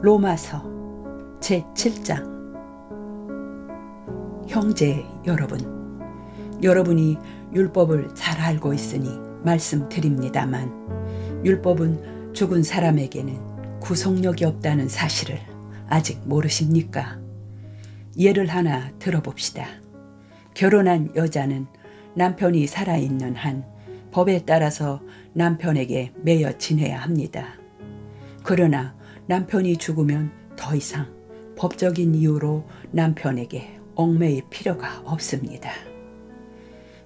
로마서 제7장. 형제 여러분, 여러분이 율법을 잘 알고 있으니 말씀드립니다만, 율법은 죽은 사람에게는 구속력이 없다는 사실을 아직 모르십니까? 예를 하나 들어봅시다. 결혼한 여자는 남편이 살아있는 한 법에 따라서 남편에게 매여 지내야 합니다. 그러나 남편이 죽으면 더 이상 법적인 이유로 남편에게 얽매일 필요가 없습니다.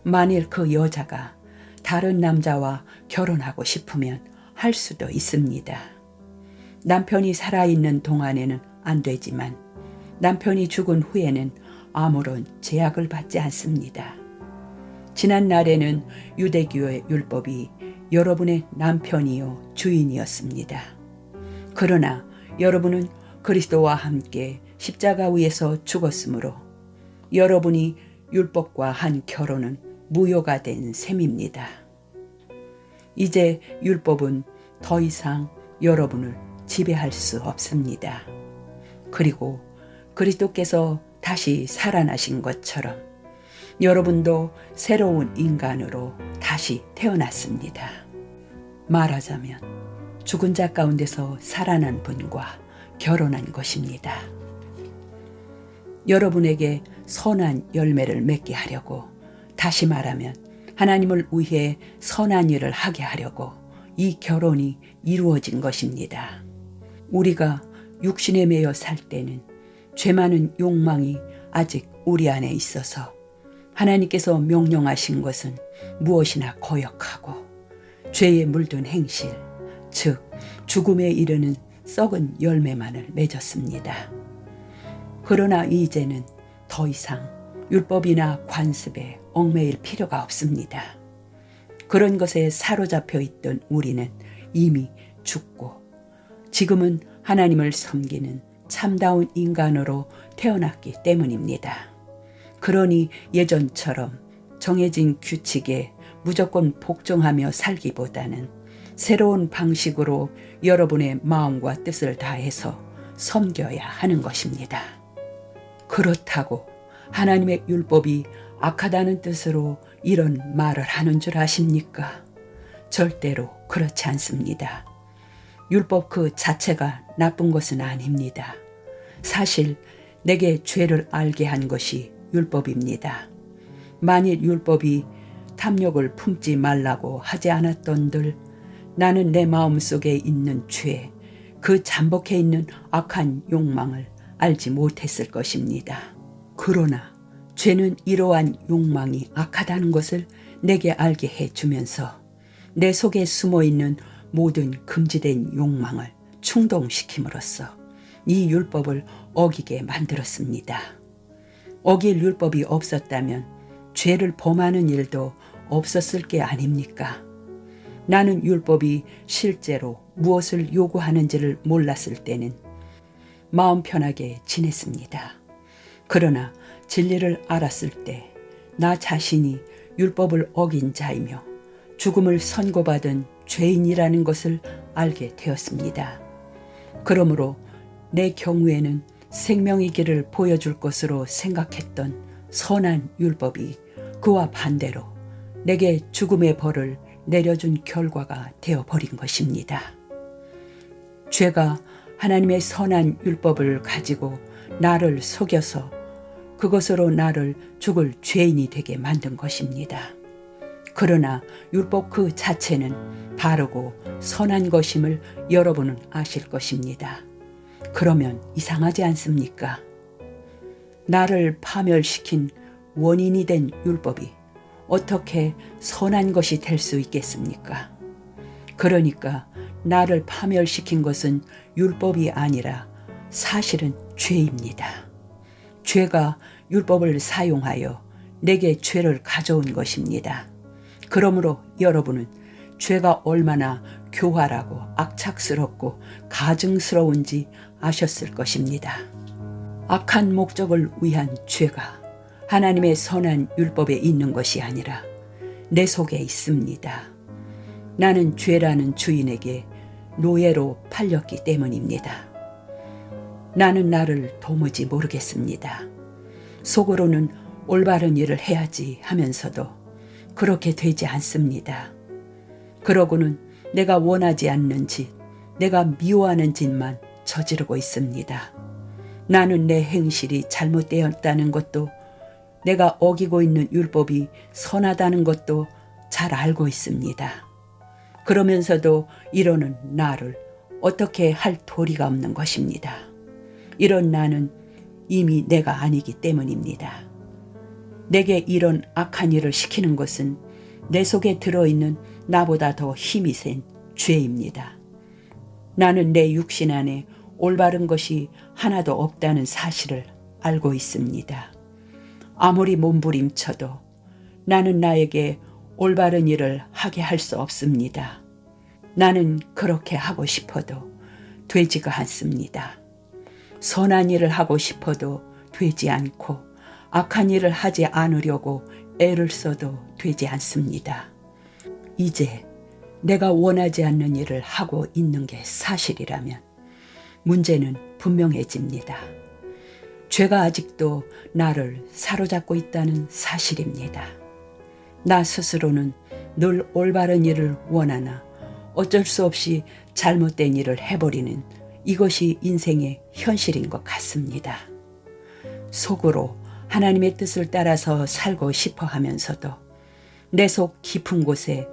만일 그 여자가 다른 남자와 결혼하고 싶으면 할 수도 있습니다. 남편이 살아있는 동안에는 안 되지만 남편이 죽은 후에는 아무런 제약을 받지 않습니다. 지난 날에는 유대교의 율법이 여러분의 남편이요 주인이었습니다. 그러나 여러분은 그리스도와 함께 십자가 위에서 죽었으므로 여러분이 율법과 한 결혼은 무효가 된 셈입니다. 이제 율법은 더 이상 여러분을 지배할 수 없습니다. 그리고 그리스도께서 다시 살아나신 것처럼 여러분도 새로운 인간으로 다시 태어났습니다. 말하자면 죽은 자 가운데서 살아난 분과 결혼한 것입니다. 여러분에게 선한 열매를 맺게 하려고, 다시 말하면 하나님을 위해 선한 일을 하게 하려고 이 결혼이 이루어진 것입니다. 우리가 육신에 매여 살 때는 죄 많은 욕망이 아직 우리 안에 있어서 하나님께서 명령하신 것은 무엇이나 거역하고 죄에 물든 행실, 즉 죽음에 이르는 썩은 열매만을 맺었습니다. 그러나 이제는 더 이상 율법이나 관습에 얽매일 필요가 없습니다. 그런 것에 사로잡혀 있던 우리는 이미 죽고 지금은 하나님을 섬기는 참다운 인간으로 태어났기 때문입니다. 그러니 예전처럼 정해진 규칙에 무조건 복종하며 살기보다는 새로운 방식으로 여러분의 마음과 뜻을 다해서 섬겨야 하는 것입니다. 그렇다고 하나님의 율법이 악하다는 뜻으로 이런 말을 하는 줄 아십니까? 절대로 그렇지 않습니다. 율법 그 자체가 나쁜 것은 아닙니다. 사실 내게 죄를 알게 한 것이 율법입니다. 만일 율법이 탐욕을 품지 말라고 하지 않았던들 나는 내 마음속에 있는 죄, 그 잠복해 있는 악한 욕망을 알지 못했을 것입니다. 그러나 죄는 이러한 욕망이 악하다는 것을 내게 알게 해주면서 내 속에 숨어있는 모든 금지된 욕망을 충동시킴으로써 이 율법을 어기게 만들었습니다. 어길 율법이 없었다면 죄를 범하는 일도 없었을 게 아닙니까? 나는 율법이 실제로 무엇을 요구하는지를 몰랐을 때는 마음 편하게 지냈습니다. 그러나 진리를 알았을 때 나 자신이 율법을 어긴 자이며 죽음을 선고받은 죄인이라는 것을 알게 되었습니다. 그러므로 내 경우에는 생명의 길을 보여줄 것으로 생각했던 선한 율법이 그와 반대로 내게 죽음의 벌을 내려준 결과가 되어버린 것입니다. 죄가 하나님의 선한 율법을 가지고 나를 속여서 그것으로 나를 죽을 죄인이 되게 만든 것입니다. 그러나 율법 그 자체는 바르고 선한 것임을 여러분은 아실 것입니다. 그러면 이상하지 않습니까? 나를 파멸시킨 원인이 된 율법이 어떻게 선한 것이 될 수 있겠습니까? 그러니까 나를 파멸시킨 것은 율법이 아니라 사실은 죄입니다. 죄가 율법을 사용하여 내게 죄를 가져온 것입니다. 그러므로 여러분은 죄가 얼마나 교활하고 악착스럽고 가증스러운지 아셨을 것입니다. 악한 목적을 위한 죄가 하나님의 선한 율법에 있는 것이 아니라 내 속에 있습니다. 나는 죄라는 주인에게 노예로 팔렸기 때문입니다. 나는 나를 도무지 모르겠습니다. 속으로는 올바른 일을 해야지 하면서도 그렇게 되지 않습니다. 그러고는 내가 원하지 않는 짓, 내가 미워하는 짓만 저지르고 있습니다. 나는 내 행실이 잘못되었다는 것도, 내가 어기고 있는 율법이 선하다는 것도 잘 알고 있습니다. 그러면서도 이러는 나를 어떻게 할 도리가 없는 것입니다. 이런 나는 이미 내가 아니기 때문입니다. 내게 이런 악한 일을 시키는 것은 내 속에 들어있는 나보다 더 힘이 센 죄입니다. 나는 내 육신 안에 올바른 것이 하나도 없다는 사실을 알고 있습니다. 아무리 몸부림쳐도 나는 나에게 올바른 일을 하게 할 수 없습니다. 나는 그렇게 하고 싶어도 되지가 않습니다. 선한 일을 하고 싶어도 되지 않고 악한 일을 하지 않으려고 애를 써도 되지 않습니다. 이제 내가 원하지 않는 일을 하고 있는 게 사실이라면 문제는 분명해집니다. 죄가 아직도 나를 사로잡고 있다는 사실입니다. 나 스스로는 늘 올바른 일을 원하나 어쩔 수 없이 잘못된 일을 해버리는 이것이 인생의 현실인 것 같습니다. 속으로 하나님의 뜻을 따라서 살고 싶어 하면서도 내 속 깊은 곳에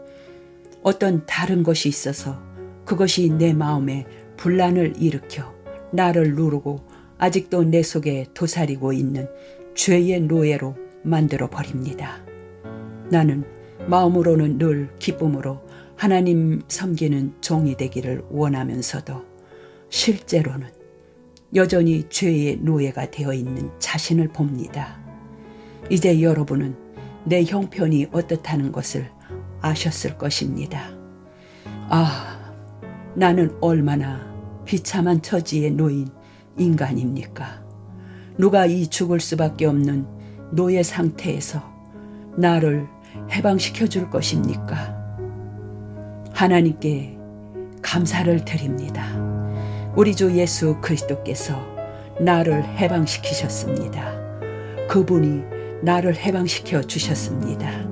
어떤 다른 것이 있어서 그것이 내 마음에 분란을 일으켜 나를 누르고 아직도 내 속에 도사리고 있는 죄의 노예로 만들어 버립니다. 나는 마음으로는 늘 기쁨으로 하나님 섬기는 종이 되기를 원하면서도 실제로는 여전히 죄의 노예가 되어 있는 자신을 봅니다. 이제 여러분은 내 형편이 어떻다는 것을 아셨을 것입니다. 아, 나는 얼마나 비참한 처지에 놓인 인간입니까? 누가 이 죽을 수밖에 없는 노예 상태에서 나를 해방시켜 줄 것입니까? 하나님께 감사를 드립니다. 우리 주 예수 그리스도께서 나를 해방시키셨습니다. 그분이 나를 해방시켜 주셨습니다.